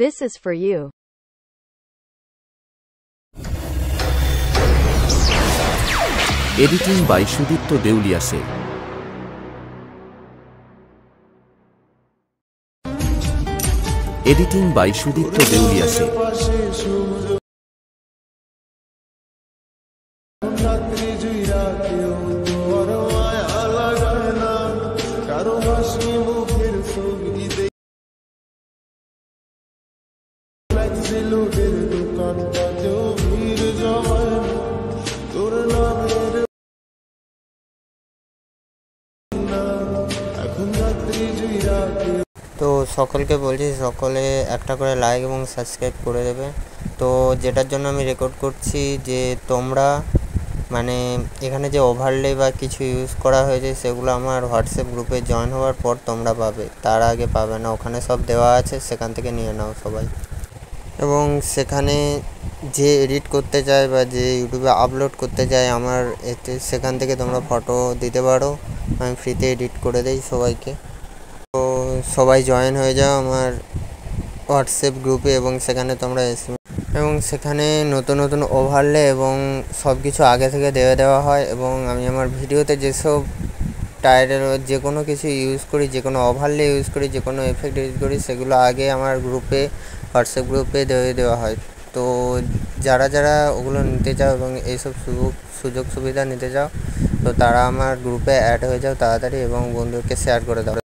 This is for you. Editing by Sudipta দেউলিয়াসে। Editing by Sudipta দেউলিয়াসে। তো সকলকে বলছি, সকলে একটা করে লাইক এবং সাবস্ক্রাইব করে দেবে। তো যেটার জন্য আমি রেকর্ড করছি যে তোমরা মানে এখানে যে ওভারলে বা কিছু ইউজ করা হয়েছে সেগুলো আমার হোয়াটসঅ্যাপ গ্রুপে জয়েন হওয়ার পর তোমরা পাবে, তার আগে পাবে না। ওখানে সব দেওয়া আছে, সেখান থেকে নিয়ে নাও সবাই। এবং সেখানে যে এডিট করতে চায় বা যে ইউটিউবে আপলোড করতে চায় আমার এতে, সেখান থেকে তোমরা ফটো দিতে পারো, আমি ফ্রিতে এডিট করে দেই সবাইকে। তো সবাই জয়েন হয়ে যাও আমার হোয়াটসঅ্যাপ গ্রুপে এবং সেখানে তোমরা এবং সেখানে নতুন নতুন ওভারলে এবং সব কিছু আগে থেকে দেওয়া হয়। এবং আমি আমার ভিডিওতে যেসব টাইটেল যে কোনো কিছু ইউজ করি, যে কোনো ওভারলে ইউজ করি, যে কোনো এফেক্ট ইউজ করি, সেগুলো আগে আমার গ্রুপে হোয়াটসঅ্যাপ গ্রুপে দেওয়া হয়। তো যারা যারা ওগুলো নিতে চাও এবং এইসব সুযোগ সুবিধা নিতে চাও, তো তারা আমার গ্রুপে অ্যাড হয়ে যাও তাড়াতাড়ি এবং বন্ধুকে শেয়ার করে দাও।